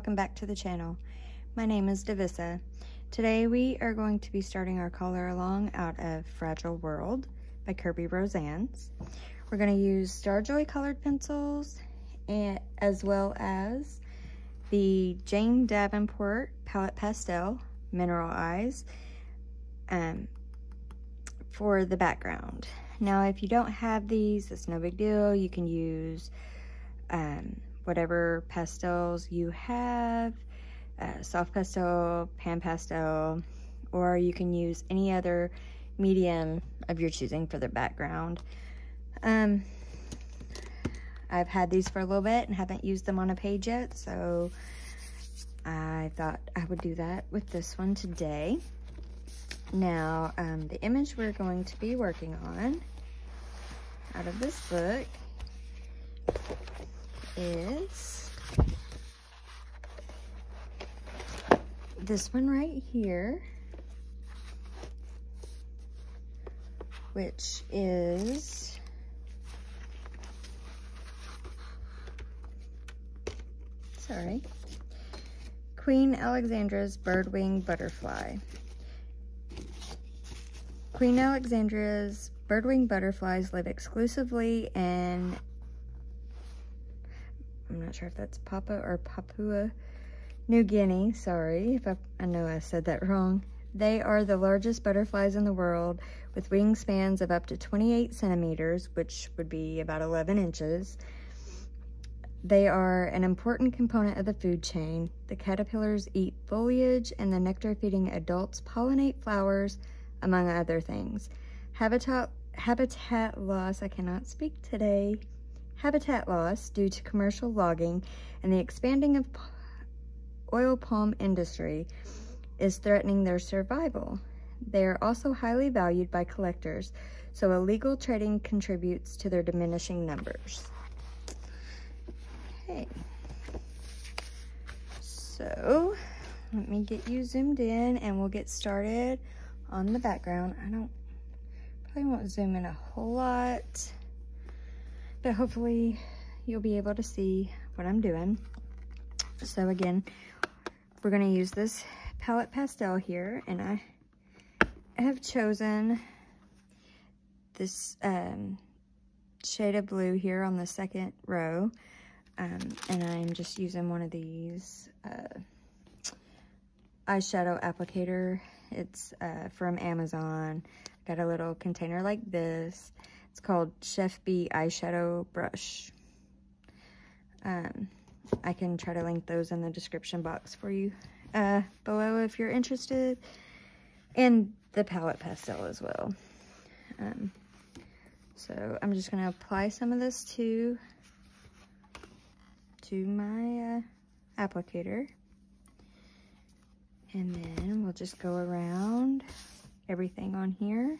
welcome back to the channel. My name is Davissa. Today we are going to be starting our color along out of Fragile World by Kerby Rosanes. We're going to use StarJoy colored pencils and as well as the Jane Davenport Palette Pastel Mineral Eyes for the background. Now if you don't have these, it's no big deal. You can use whatever pastels you have, soft pastel, pan pastel, or you can use any other medium of your choosing for the background. I've had these for a little bit and haven't used them on a page yet, so I thought I would do that with this one today. Now, the image we're going to be working on out of this book is this one right here, which is Queen Alexandra's Birdwing Butterfly. Queen Alexandra's birdwing butterflies live exclusively in, I'm not sure if that's Papua New Guinea. Sorry if I know I said that wrong. They are the largest butterflies in the world, with wingspans of up to 28 centimeters, which would be about 11 inches. They are an important component of the food chain. The caterpillars eat foliage, and the nectar-feeding adults pollinate flowers, among other things. Habitat loss, I cannot speak today. Habitat loss due to commercial logging and the expanding of oil palm industry is threatening their survival. They are also highly valued by collectors, so illegal trading contributes to their diminishing numbers. Okay, so let me get you zoomed in and we'll get started on the background. I probably won't zoom in a whole lot, but hopefully you'll be able to see what I'm doing. So again, we're going to use this palette pastel here, and I have chosen this shade of blue here on the second row, and I'm just using one of these eyeshadow applicator. It's from Amazon. Got a little container like this. It's called Chef B eyeshadow brush. I can try to link those in the description box for you below if you're interested, and the palette pastel as well. So I'm just gonna apply some of this to my applicator, and then we'll just go around everything on here.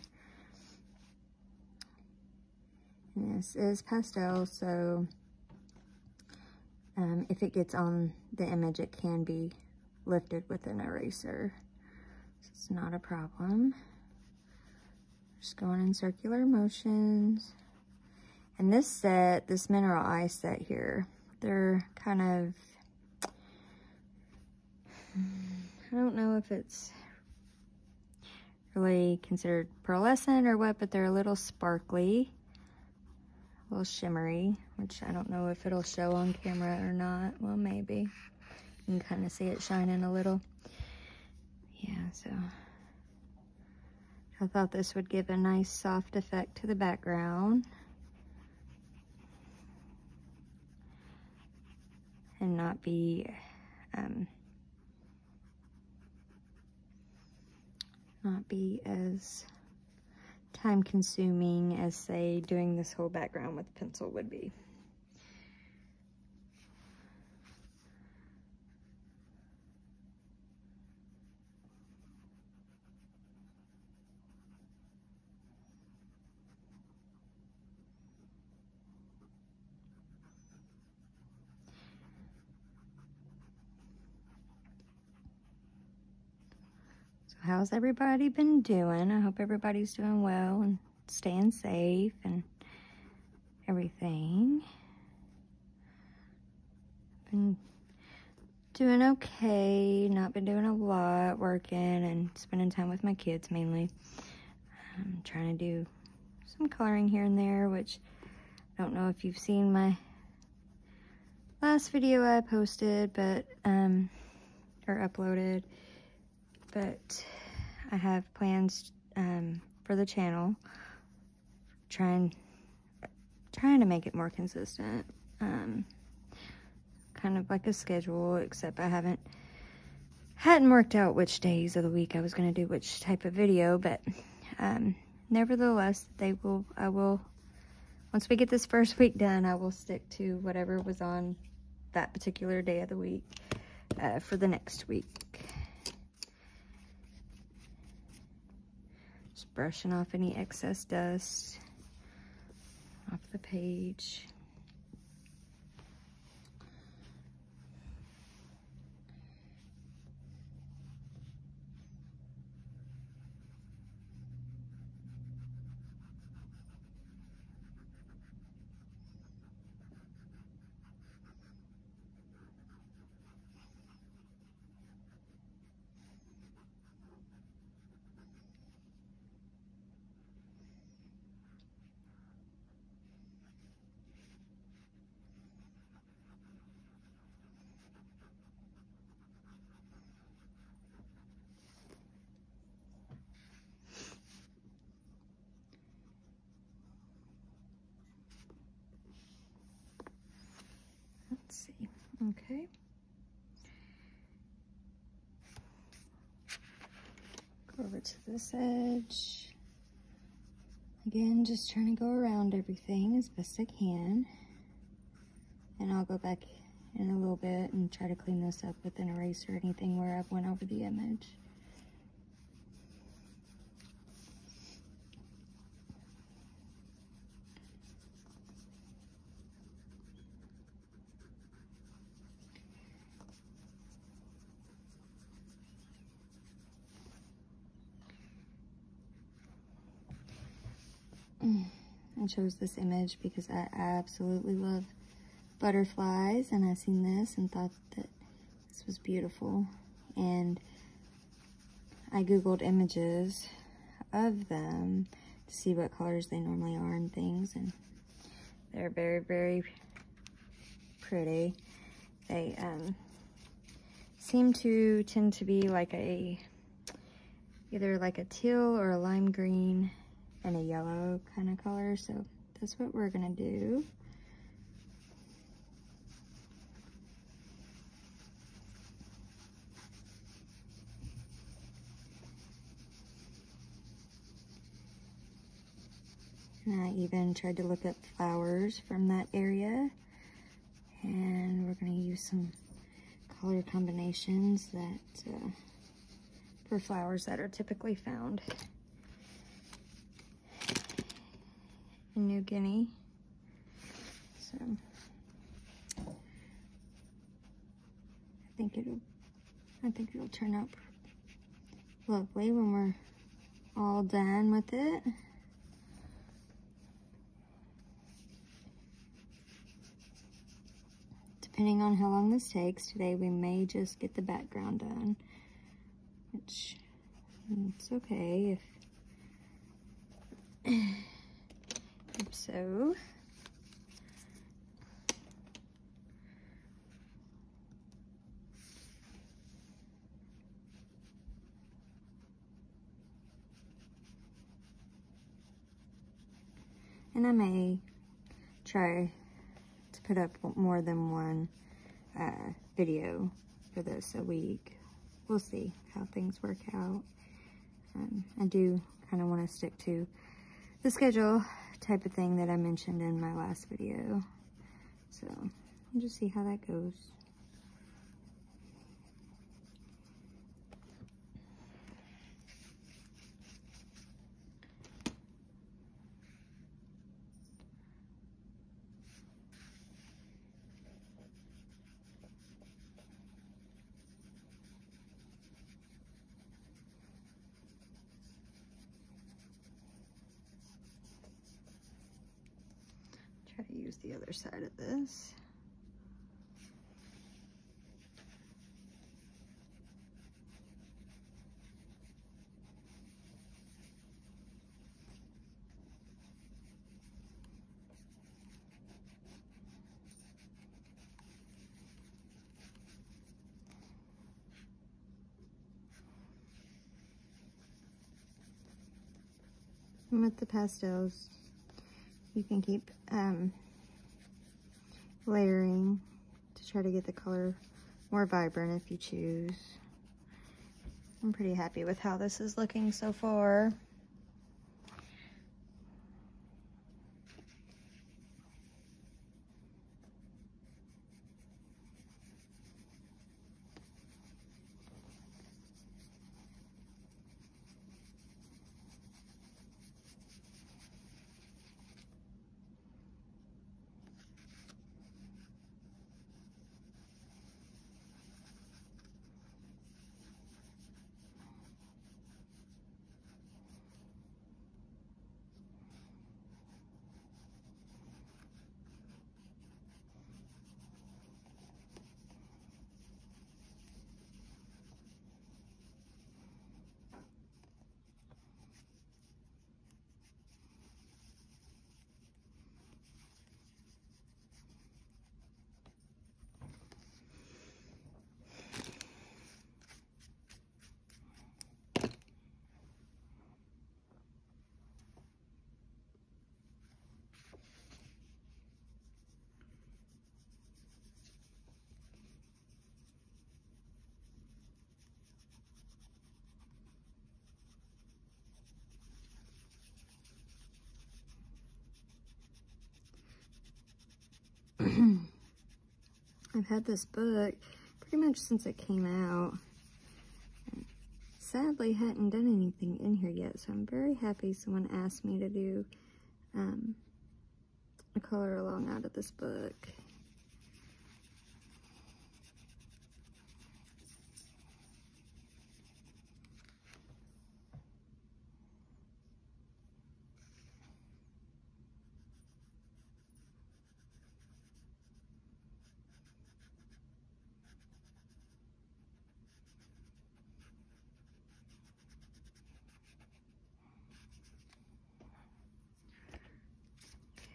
And this is pastel, so if it gets on the image, it can be lifted with an eraser. So it's not a problem. Just going in circular motions. And this set, this mineral eye set here, they're kind of, I don't know if it's really considered pearlescent or what, but they're a little sparkly, a little shimmery, which I don't know if it'll show on camera or not. Well, maybe. You can kind of see it shining a little. Yeah, so I thought this would give a nice soft effect to the background and not be as time consuming as, say, doing this whole background with pencil would be. How's everybody been doing? I hope everybody's doing well and staying safe and everything. Been Doing okay. Not been doing a lot, working and spending time with my kids mainly. I'm trying to do some coloring here and there, which I don't know if you've seen my last video I posted, but or uploaded, but I have plans for the channel, trying to make it more consistent, kind of like a schedule, except I hadn't worked out which days of the week I was going to do which type of video, but nevertheless, I will, once we get this first week done, I will stick to whatever was on that particular day of the week for the next week. Just brushing off any excess dust off the page. Let's see. Okay. Go over to this edge. Again, just trying to go around everything as best I can. And I'll go back in a little bit and try to clean this up with an eraser or anything where I've went over the image. I chose this image because I absolutely love butterflies, and I seen this and thought that this was beautiful, and I googled images of them to see what colors they normally are and things, and they're very, very pretty. They seem to tend to be like either like a teal or a lime green and a yellow kind of color, so that's what we're gonna do. And I even tried to look up flowers from that area, and we're gonna use some color combinations that for flowers that are typically found in New Guinea. So I think it'll turn out lovely when we're all done with it. Depending on how long this takes, today we may just get the background done, which it's okay if so. And I may try to put up more than one video for this a week. We'll see how things work out. I do kind of want to stick to the schedule type of thing that I mentioned in my last video. So we'll just see how that goes. Try to use the other side of this. And with the pastels, you can keep layering to try to get the color more vibrant if you choose. I'm pretty happy with how this is looking so far. I've had this book pretty much since it came out. Sadly, hadn't done anything in here yet, so I'm very happy someone asked me to do a color along out of this book.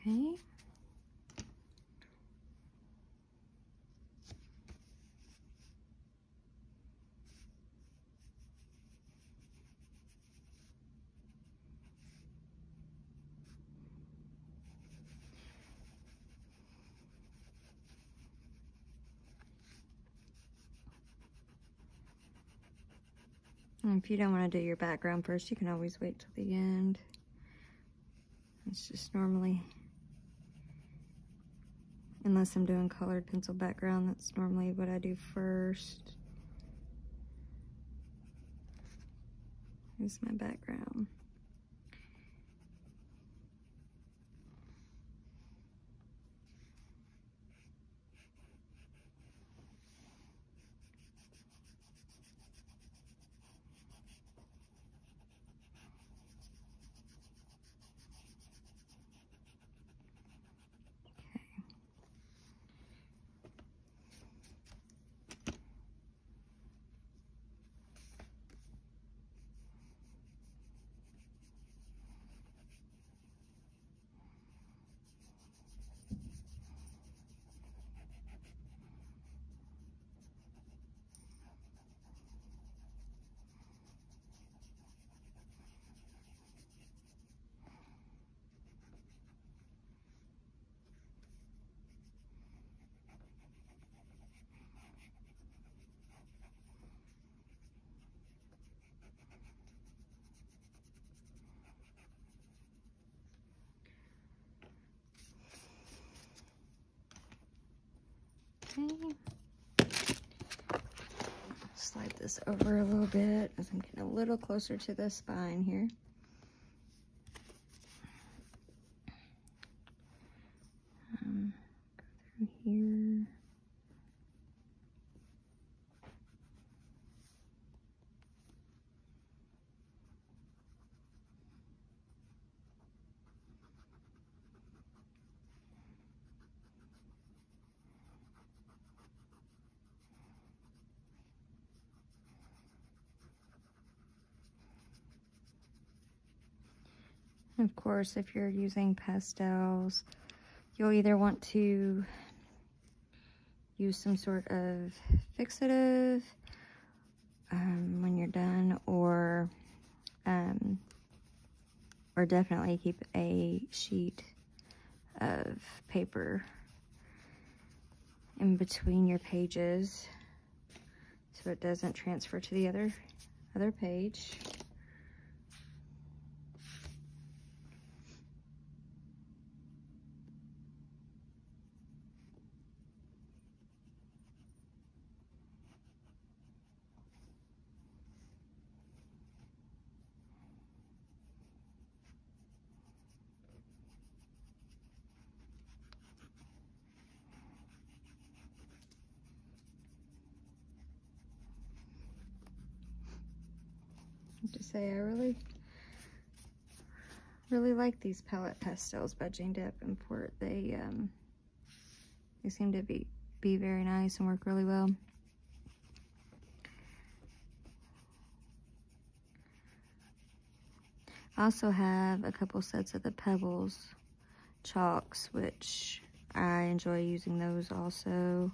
Okay. And if you don't want to do your background first, you can always wait till the end. It's just normally, unless I'm doing colored pencil background, that's normally what I do first. Here's my background. Okay. Slide this over a little bit as I'm getting a little closer to the spine here. Go through here. Of course, if you're using pastels, you'll either want to use some sort of fixative when you're done, or or definitely keep a sheet of paper in between your pages so it doesn't transfer to the other page. I have to say, I really like these palette pastels by Jane Davenport. They seem to be very nice and work really well. I also have a couple sets of the Pebbles chalks, which I enjoy using those also,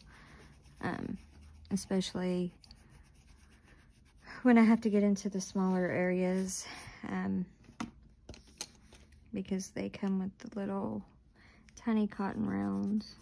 especially when I have to get into the smaller areas, because they come with the little tiny cotton rounds.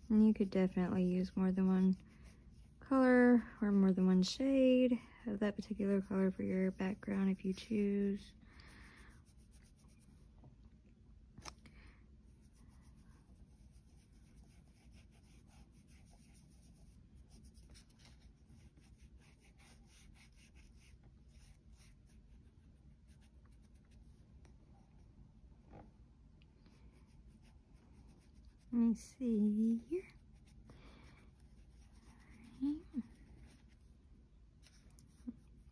And you could definitely use more than one color or more than one shade of that particular color for your background if you choose. Let me see here.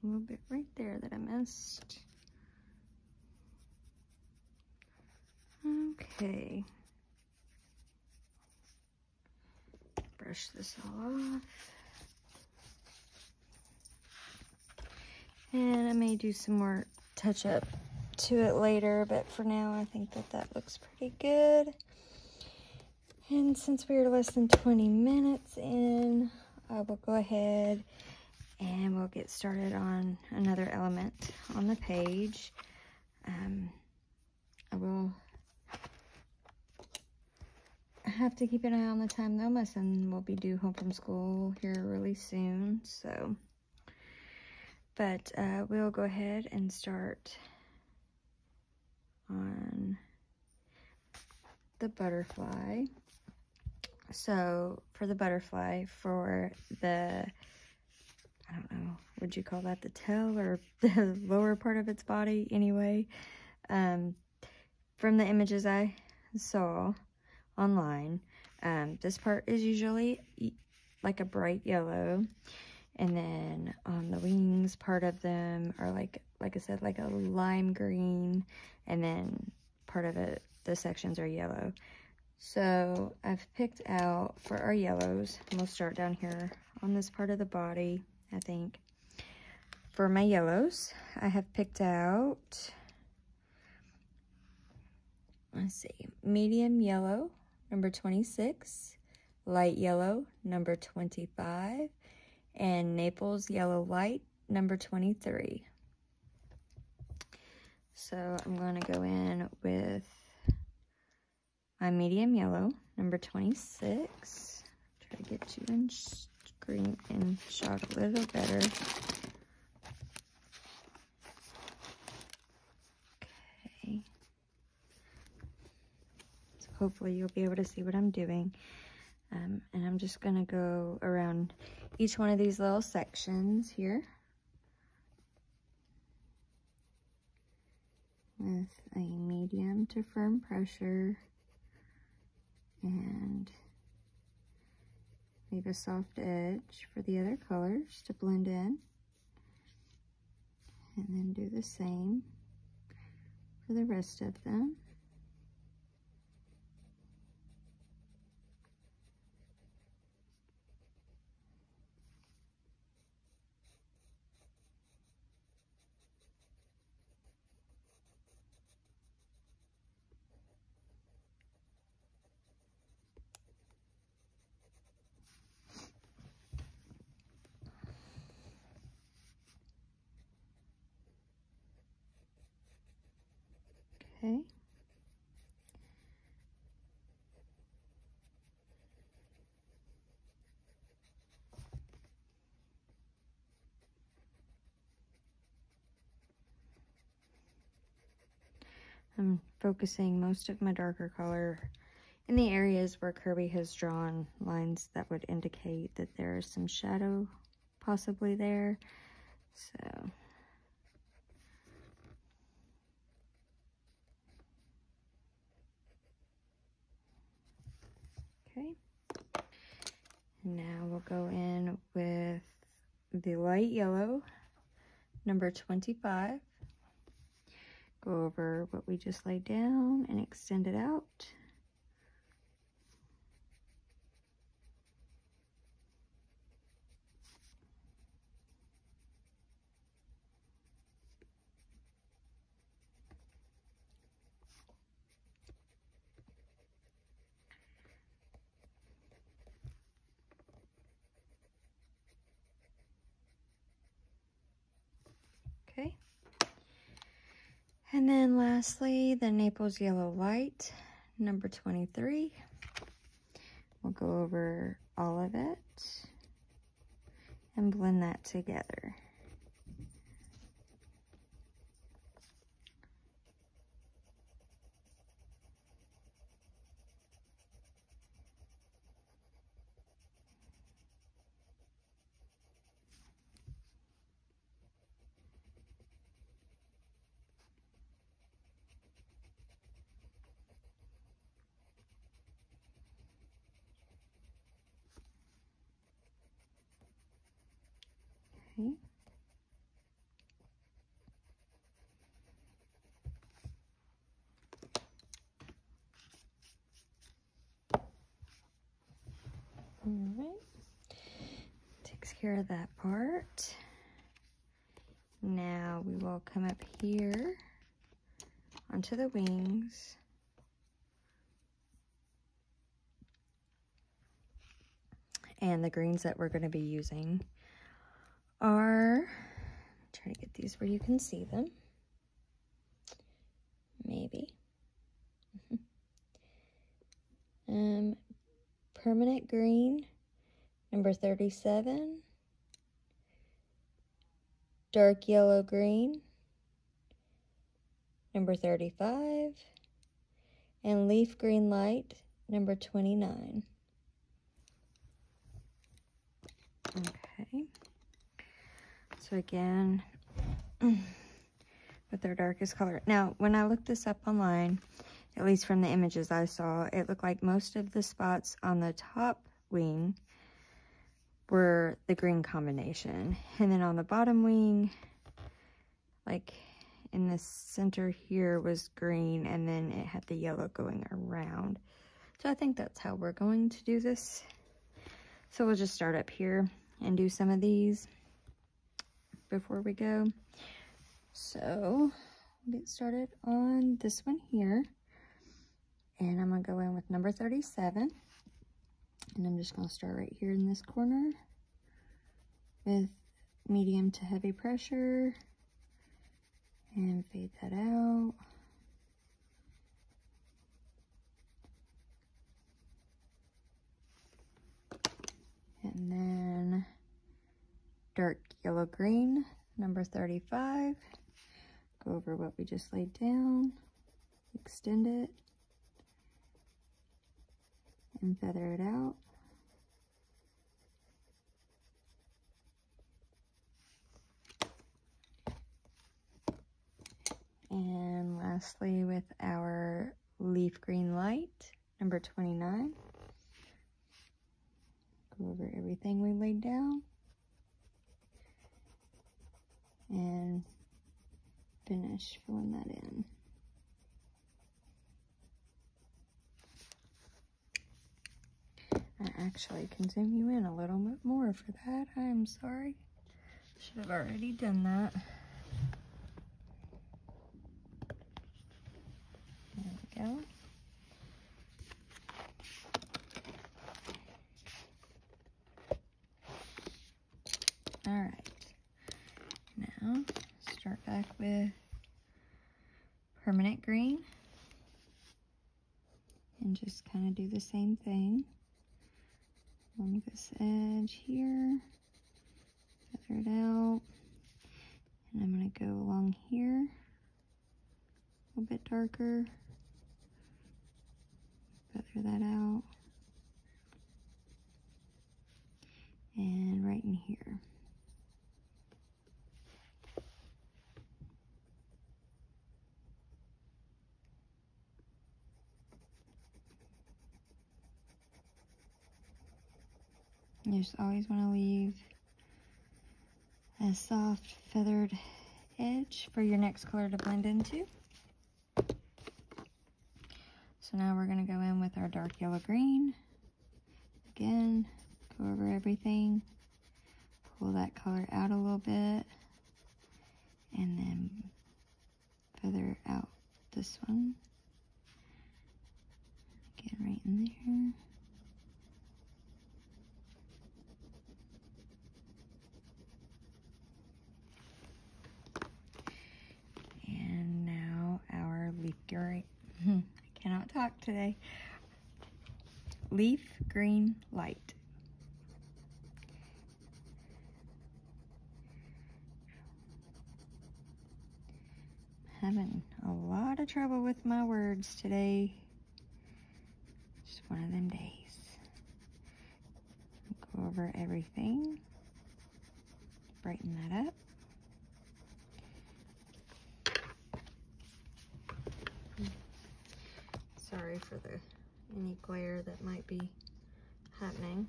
A little bit right there that I missed. Okay. Brush this all off. And I may do some more touch up to it later, but for now I think that looks pretty good. And since we're less than 20 minutes in, I will go ahead and we'll get started on another element on the page. I will have to keep an eye on the time though. My son will be due home from school here really soon, so. But we'll go ahead and start on the butterfly. So for the butterfly, for the, I don't know, would you call that the tail or the lower part of its body anyway? From the images I saw online, this part is usually like a bright yellow, and then on the wings, part of them are like I said, like a lime green, and then part of it, the sections are yellow. So I've picked out for our yellows, and we'll start down here on this part of the body, I think. For my yellows, I have picked out, let's see, medium yellow, number 26, light yellow, number 25, and Naples yellow light, number 23. So I'm going to go in with my medium yellow, number 26. Try to get you in screen and shot a little better. Okay. So hopefully you'll be able to see what I'm doing. And I'm just going to go around each one of these little sections here with a medium to firm pressure and leave a soft edge for the other colors to blend in. And then do the same for the rest of them. Okay. I'm focusing most of my darker color in the areas where Kerby has drawn lines that would indicate that there is some shadow possibly there. So okay. Now we'll go in with the light yellow, number 25. Go over what we just laid down and extend it out. Okay. And then lastly, the Naples Yellow Light, number 23. We'll go over all of it and blend that together. Okay. All right. Takes care of that part. Now we will come up here onto the wings. And the greens that we're going to be using are, try to get these where you can see them. Maybe. Permanent green, number 37. Dark yellow green, number 35. And leaf green light, number 29. Okay. So again, with our darkest color. Now, when I looked this up online, at least from the images I saw, it looked like most of the spots on the top wing were the green combination. And then on the bottom wing, like in the center here was green, and then it had the yellow going around. So I think that's how we're going to do this. So we'll just start up here and do some of these before we go. So we'll get started on this one here. And I'm going to go in with number 37. And I'm just going to start right here in this corner with medium to heavy pressure. And fade that out. And then dark yellow green, number 35. Go over what we just laid down, extend it, and feather it out. And lastly, with our leaf green light, number 29. Go over everything we laid down. And finish filling that in. I actually can zoom you in a little bit more for that. I'm sorry. Should have already done that. There we go. All right. Now, start back with permanent green. And just kind of do the same thing. Along this edge here. Feather it out. And I'm going to go along here. A little bit darker. Feather that out. And right in here. You just always want to leave a soft feathered edge for your next color to blend into. So now we're going to go in with our dark yellow green. Again, go over everything, pull that color out a little bit, and then feather out this one. Again, right in there. And now our leaf green, I cannot talk today. Leaf green light. Having a lot of trouble with my words today. Just one of them days. Go over everything. Brighten that up. Sorry for any glare that might be happening.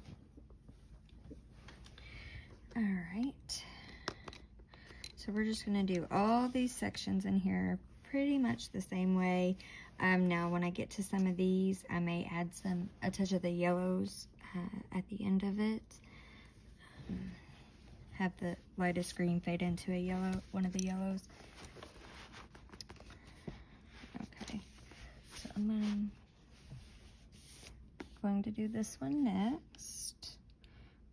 All right. So we're just gonna do all these sections in here pretty much the same way. Now when I get to some of these, I may add a touch of the yellows at the end of it. Have the lightest green fade into a yellow, one of the yellows. Okay, so I'm going to do this one next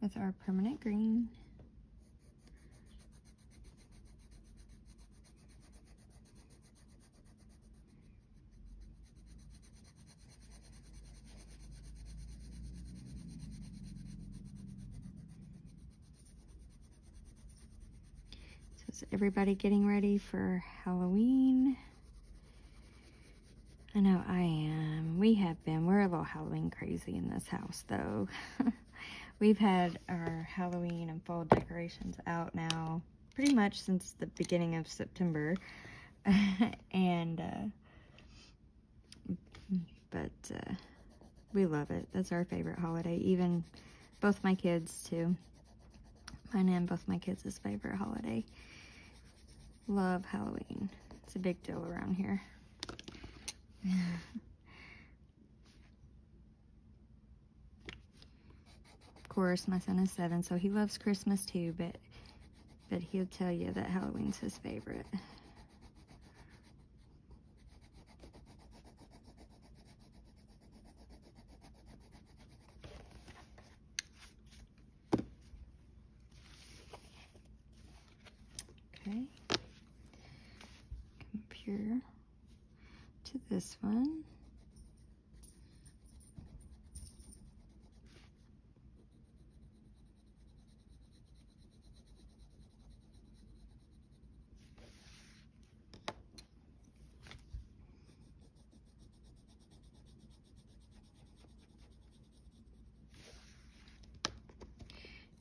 with our permanent green. Is everybody getting ready for Halloween? I know I am. We have been. We're a little Halloween crazy in this house, though. We've had our Halloween and fall decorations out now pretty much since the beginning of September. But we love it. That's our favorite holiday. Even both my kids, too. Mine and both my kids' favorite holiday. Love Halloween. It's a big deal around here. Of course, my son is 7, so he loves Christmas too, but he'll tell you that Halloween's his favorite. Okay. Come up here to this one.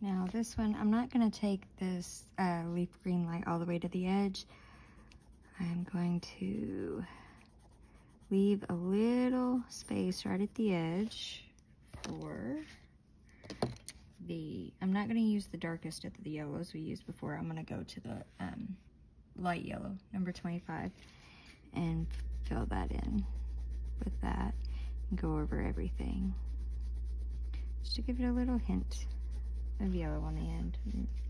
Now this one, I'm not going to take this leaf green light all the way to the edge. I'm going to leave a little space right at the edge for I'm not going to use the darkest of the yellows we used before. I'm going to go to the light yellow, number 25, and fill that in with that and go over everything. Just to give it a little hint of yellow on the end.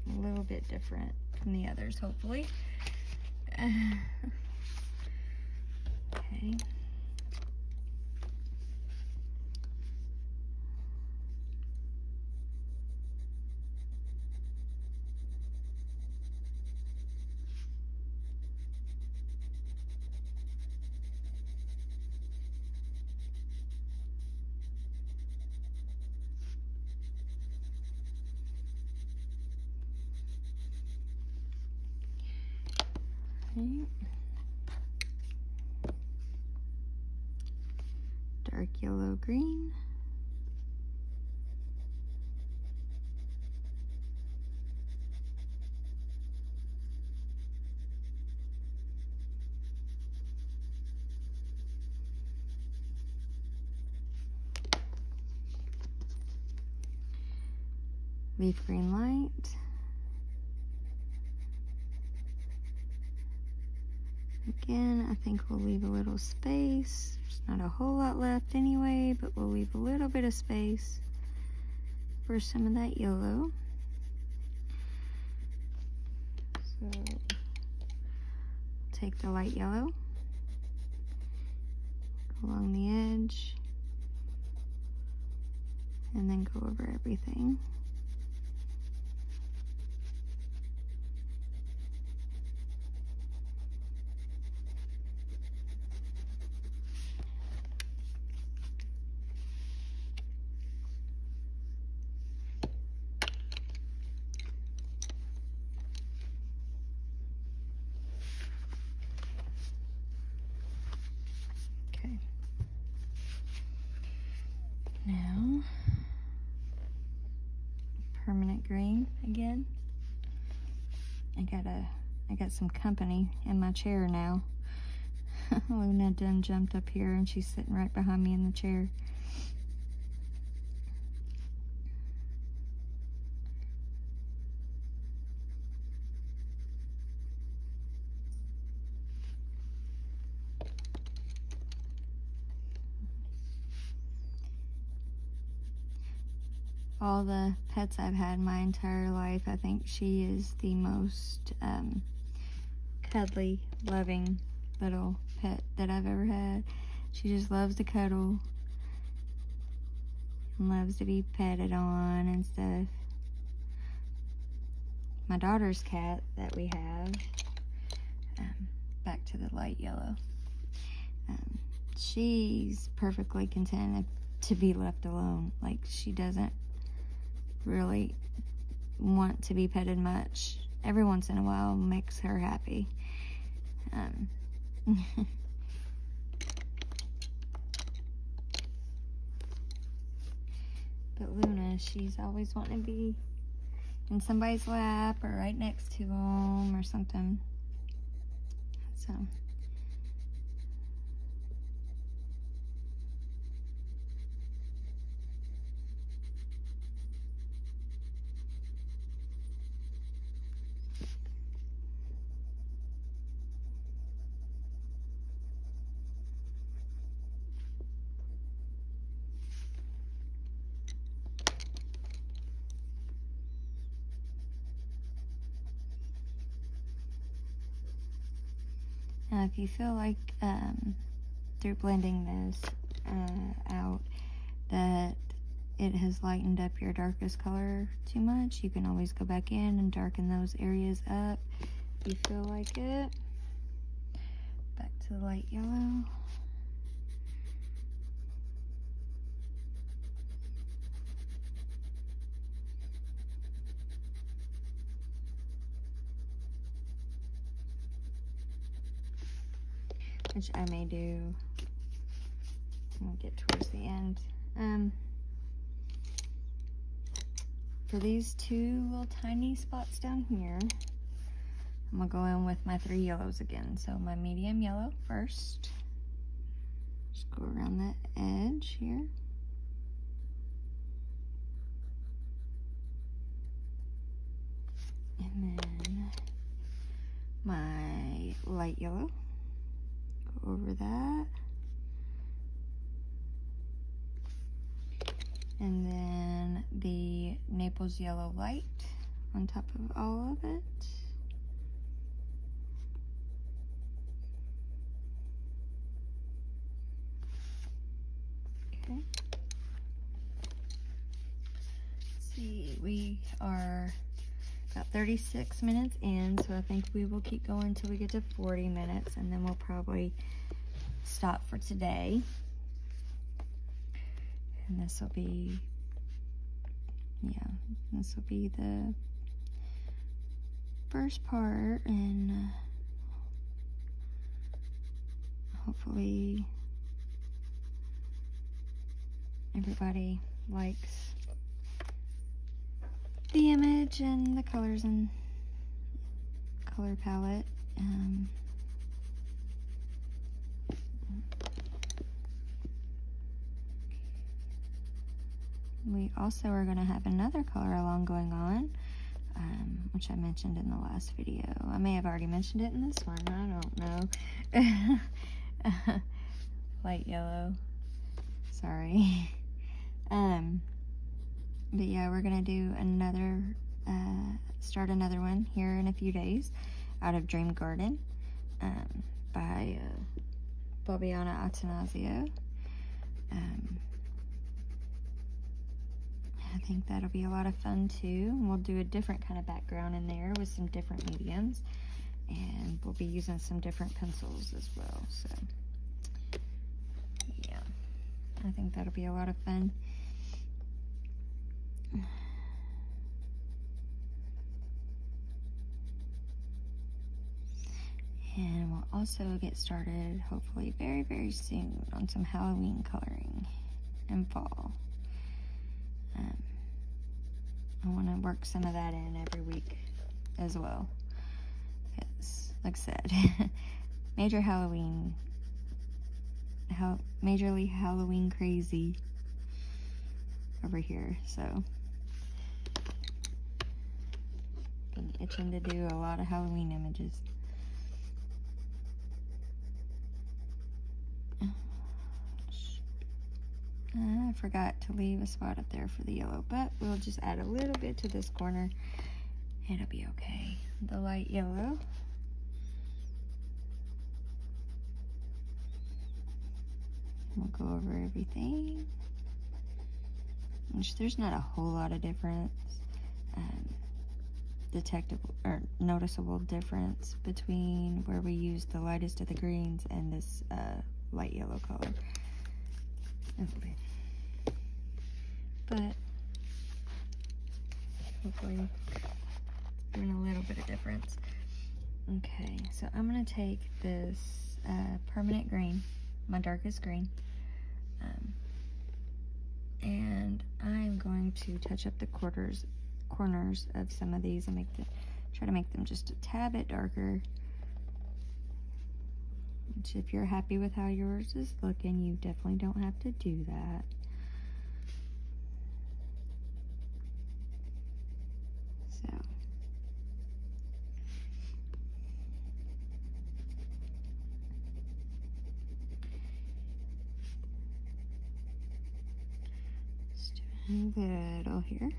A little bit different from the others, hopefully. Okay. Okay. Dark yellow green. Leaf green light. Again, I think we'll leave a little space. There's not a whole lot left anyway, but we'll leave a little bit of space for some of that yellow. So, take the light yellow along the edge and then go over everything. Now, permanent green again. I got some company in my chair now. Luna done jumped up here and she's sitting right behind me in the chair. All the pets I've had my entire life, I think she is the most cuddly, loving little pet that I've ever had. She just loves to cuddle and loves to be petted on and stuff. My daughter's cat that we have, back to the light yellow, she's perfectly content to be left alone. Like, she doesn't really want to be petted much. Every once in a while makes her happy. But Luna, she's always wanting to be in somebody's lap or right next to them or something. So now, if you feel like through blending this out that it has lightened up your darkest color too much, you can always go back in and darken those areas up if you feel like it. Back to the light yellow. Which I may do when we get towards the end. For these two little tiny spots down here, I'm gonna go in with my 3 yellows again. So my medium yellow first. Just go around the edge here. my light yellow, go over that, and then the Naples yellow light on top of all of it. Okay. Let's see, we are about 36 minutes in, so I think we will keep going until we get to 40 minutes, and then we'll probably stop for today. And this will be, yeah, this will be the first part, and hopefully everybody likes the image and the colors and color palette. We also are going to have another color along going on, which I mentioned in the last video. I may have already mentioned it in this one, I don't know. Light yellow, sorry. But yeah, we're gonna do another, start another one here in a few days out of Dream Garden by Bobbiana Atanasio. I think that'll be a lot of fun too. We'll do a different kind of background in there with some different mediums, and we'll be using some different pencils as well. So yeah, I think that'll be a lot of fun. And we'll also get started hopefully very, very soon on some Halloween coloring in fall. I want to work some of that in every week as well, because like I said, majorly Halloween crazy over here, so been itching to do a lot of Halloween images. I forgot to leave a spot up there for the yellow, but we'll just add a little bit to this corner. It'll be okay. The light yellow. We'll go over everything. Which there's not a whole lot of difference, detectable or noticeable difference between where we use the lightest of the greens and this light yellow color. But hopefully doing a little bit of difference. Okay, so I'm gonna take this permanent green, my darkest green, and I'm going to touch up the corners of some of these and try to make them just a tad bit darker. Which, if you're happy with how yours is looking, you definitely don't have to do that. So, just doing a little here.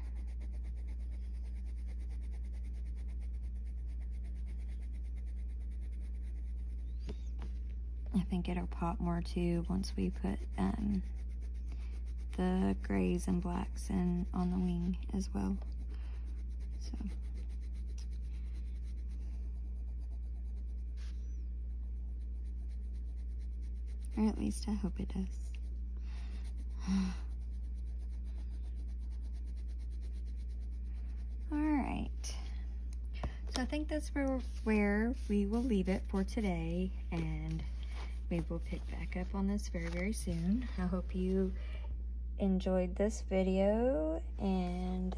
I think it'll pop more too once we put the grays and blacks in on the wing as well. So, or at least I hope it does. All right. So I think that's where we will leave it for today, and we will pick back up on this very, very soon. I hope you enjoyed this video and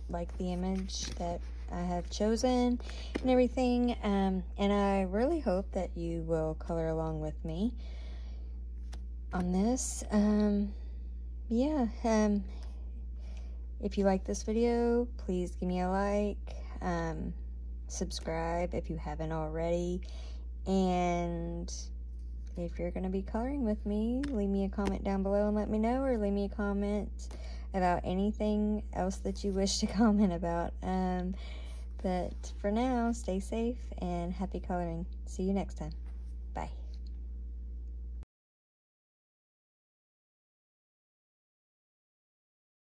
like the image that I have chosen and everything. And I really hope that you will color along with me on this. If you like this video, please give me a like. subscribe if you haven't already. And if you're going to be coloring with me, leave me a comment down below and let me know, or leave me a comment about anything else that you wish to comment about. But for now, stay safe and happy coloring. See you next time.